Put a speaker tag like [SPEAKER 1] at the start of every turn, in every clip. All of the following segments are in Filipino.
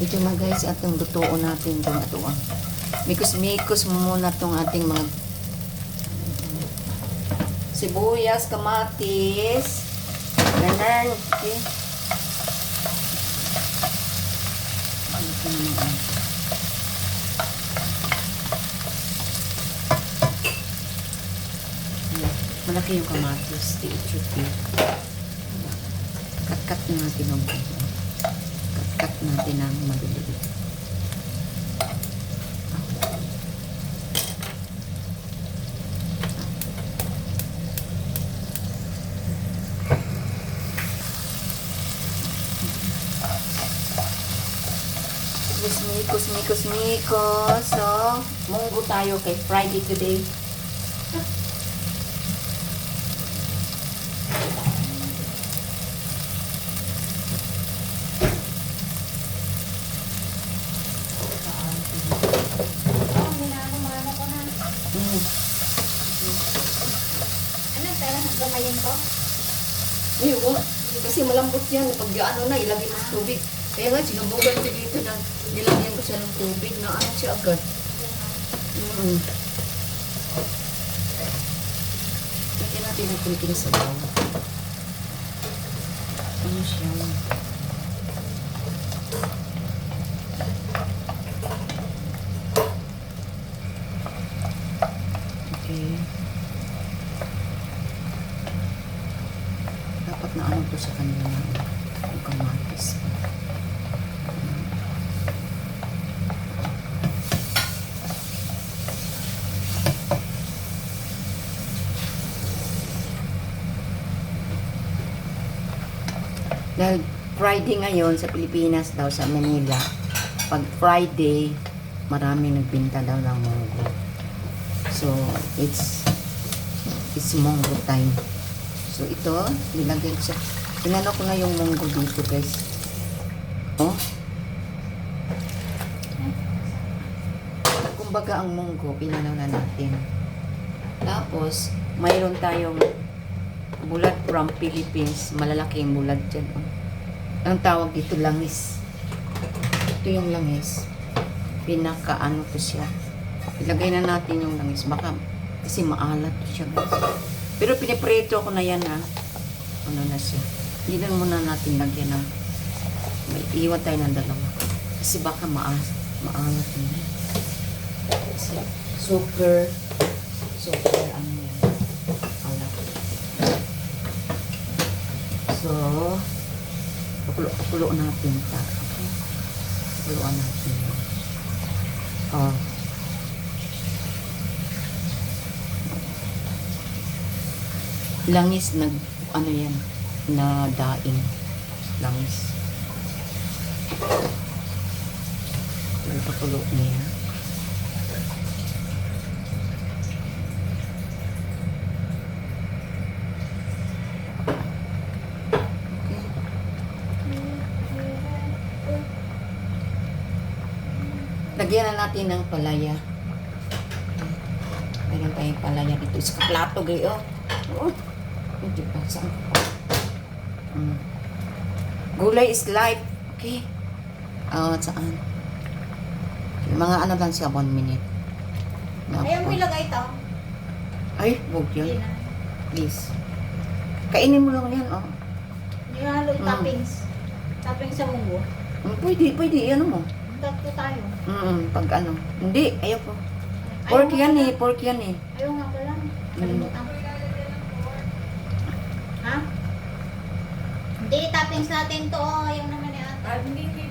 [SPEAKER 1] Ito na guys, atong lutuon natin itong atuang. Mikos-mikos muna itong ating mga sibuyas, kamatis, ganun. Okay. Ito naman. Malaki yung kamatis. It should be. Kat-kat natin ang kat natin ang maliliit. Mikos. So, munggo tayo kay Friday today.
[SPEAKER 2] Gamayin ko?
[SPEAKER 1] Ayun, kasi malambot yan. Pag ano na, ilagay mo sa tubig. Kaya nga, sinubugan ko dito na nilagyan ko siya ng tubig na ano siya agad. Lagyan natin ng kunting sabaw. Ano siya? Okay. Dapat na ano to sa kanila yung kamatis. Dahil Friday ngayon sa Pilipinas daw, sa Manila, pag Friday, maraming nagbinta daw ng munggo. So, it's munggo time. So, ito, nilagay ko siya. Tinano ko na yung munggo dito, guys. Oh. Kumbaga, ang munggo, pinanaw na natin. Tapos, mayroon tayong bulad from Philippines. Malalaki yung bulad dyan. Oh. Ang tawag dito, langis. Ito yung langis. Pinaka-ano ko siya. Ilagay na natin yung langis. Baka, kasi maalat to siya, guys. Pero piniprito ko na yan, ha. Ano na siya. Hindi na muna natin lagyan ng may iwan tayo ng dalawa. Kasi baka maalat na. Kasi super ano yan. Alat. So, pakuloan natin ito. Okay? Pakuloan natin. Oh. Langis na, ano yan, na daing. Langis. Pakulo niya. Lagyan na natin ng palaya. Mayroon tayong palaya dito. Isa ka plato, gayo. Oh. Hindi pa. Saan ko pa? Gulay is life. Okay. Saan? Okay, mga ano lang siya, 1 minute.
[SPEAKER 2] Ayaw mo ilagay ito.
[SPEAKER 1] Ay, huwag
[SPEAKER 2] Hindi
[SPEAKER 1] yun.
[SPEAKER 2] na.
[SPEAKER 1] Please. Kainin mo lang yan, oh.
[SPEAKER 2] Hindi halo yung toppings. Toppings sa munggo.
[SPEAKER 1] Pwede. Ano mo?
[SPEAKER 2] Tatlo tayo.
[SPEAKER 1] Pag ano. Hindi, ayoko. Pork yan eh.
[SPEAKER 2] Ayaw nga pala. Kalimutan. Ha? Hindi, toppings natin to. Ayaw naman ni ate.
[SPEAKER 3] Hindi.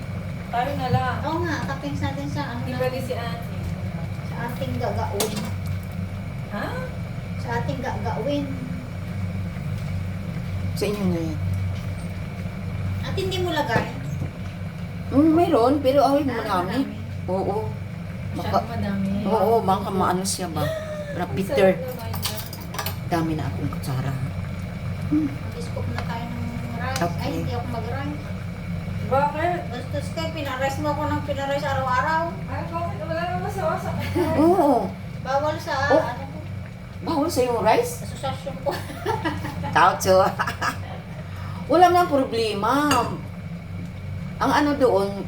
[SPEAKER 3] Tayo na lang.
[SPEAKER 2] Oo nga, toppings natin sa ano
[SPEAKER 3] Hindi
[SPEAKER 2] na.
[SPEAKER 3] pwede si ate.
[SPEAKER 2] Sa ating gagawin.
[SPEAKER 3] Ha?
[SPEAKER 2] Sa ating gagawin.
[SPEAKER 1] Sa inyo na yan.
[SPEAKER 2] At hindi mo lagay.
[SPEAKER 1] Mayroon, pero away mo marami.
[SPEAKER 2] Marami.
[SPEAKER 1] Oo.
[SPEAKER 3] Masyadong madami.
[SPEAKER 1] Oo, baka maano siya ba? Para bitter. Dami na akong kutsara.
[SPEAKER 2] Mag-scoop na tayo ng rice.
[SPEAKER 1] Okay.
[SPEAKER 2] Ay, hindi ako mag-rice.
[SPEAKER 3] Bakit?
[SPEAKER 2] Bastos kayo, pinarice mo ako ng pinarice araw-araw.
[SPEAKER 3] Ay, bakit? Wala naman sa
[SPEAKER 1] Oo.
[SPEAKER 2] Bawal sa,
[SPEAKER 1] Oh.
[SPEAKER 2] ano ko,
[SPEAKER 1] Bawal sa yung rice?
[SPEAKER 2] asosasyon ko.
[SPEAKER 1] Taucho. Wala nang problema. Ang ano doon,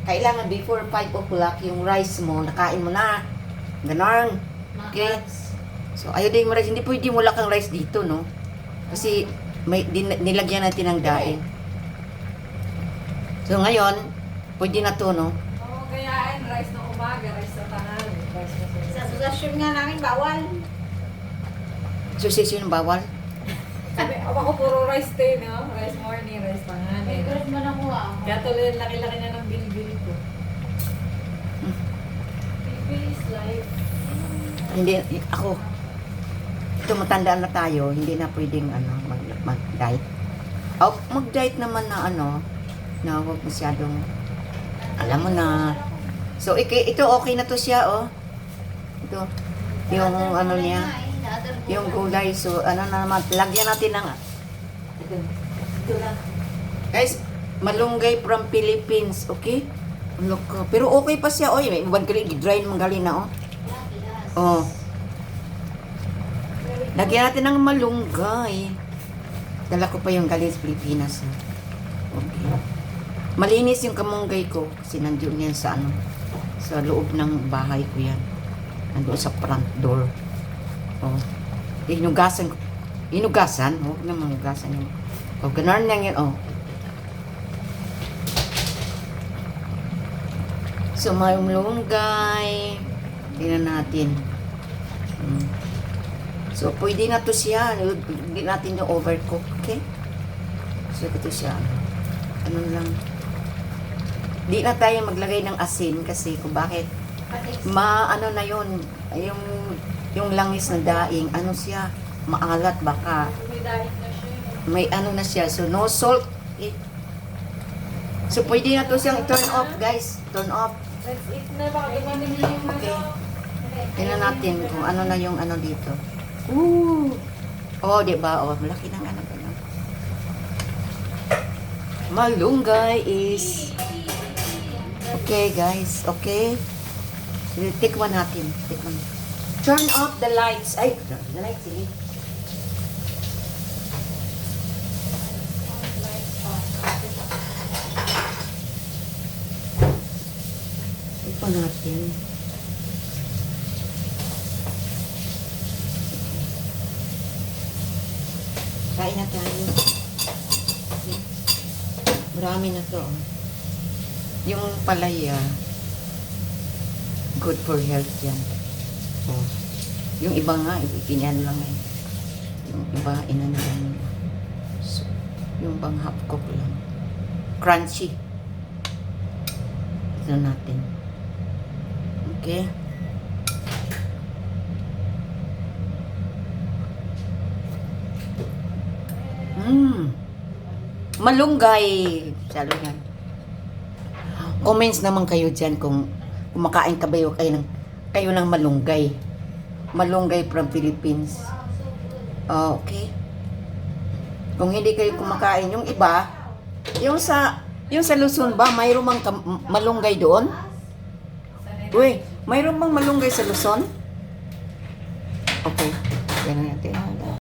[SPEAKER 1] Kailangan before 5 o'clock yung rice mo, nakain mo na. Ganon.
[SPEAKER 2] Mga
[SPEAKER 1] Okay.
[SPEAKER 2] carbs.
[SPEAKER 1] So, ayodin mo rice. Hindi pwede mo lakang rice dito, no? Kasi may nilagyan natin ng daing. So, ngayon, pwede na to, no?
[SPEAKER 3] Oo, kaya rice ng umaga, rice sa tanghali, rice na
[SPEAKER 2] Sa sugasyon nga namin, bawal.
[SPEAKER 1] So, session bawal.
[SPEAKER 3] Sabi, ako puro rice day, no? Rice morning, rice tanghali.
[SPEAKER 2] May grade mo na kuha.
[SPEAKER 3] Kaya tuloy, laki-laki na ng bilbil ko. Bilbil is life.
[SPEAKER 1] Hindi, ako, tumatanda na tayo, hindi na pwedeng, mag-diet. Oh, mag-diet naman na, na huwag masyadong, alam mo na. So, ito okay na to siya, oh. Ito, yung ano niya, yung gulay. So, naman, lagyan natin ng, ito lang. Guys, malunggay from Philippines, okay? Look, pero okay pa siya, oy. May ibang kali, dry naman gali na, oh. Oh. Lagyan natin ng malunggay. Dala ko pa yung galing sa Pilipinas. Okay. Malinis yung kamunggay ko kasi nandiyon yan sa sa loob ng bahay ko yan. Nandoon sa front door. Oh. Inugasan. Huwag naman hugasan yun. Oh, ganun lang yan. Oh. So, may malunggay. Tingnan natin. So, pwede na to siya. Hindi natin yung overcook. Okay? So, ito siya. Ano lang. Di na tayo maglagay ng asin kasi kung bakit. Ano na yun. Yung langis na daing. Ano siya? Maalat baka.
[SPEAKER 3] May dahil na siya.
[SPEAKER 1] May na siya. So, no salt. Okay? So, pwede na to siyang turn off, guys. Turn off.
[SPEAKER 3] Let's eat na, baka dumating na yung
[SPEAKER 1] Okay.
[SPEAKER 3] ano.
[SPEAKER 1] Tingnan natin kung ano na yung dito. Ooh! Oh, di ba? Oh, malaki ng ano. Malunggay is... Okay, guys. Okay. Tikman natin. Tikman. Turn off the lights. Ay, the lights, sige. Tikman natin. Kain na tayo. Okay. Marami na to. Yung palaya, good for health yan. Oh. Yung iba nga, ipinan lang eh. Yung iba, inan lang. So, yung bang half cook lang. Crunchy. Ito natin. Okay. Malunggay. Salo yan. Comments naman kayo dyan kung kumakain ka ba kayo ng malunggay. Malunggay from Philippines. Okay. Kung hindi kayo kumakain, yung iba, yung sa Luzon ba, mayroon mang malunggay doon? Uy, mayroon bang malunggay sa Luzon? Okay.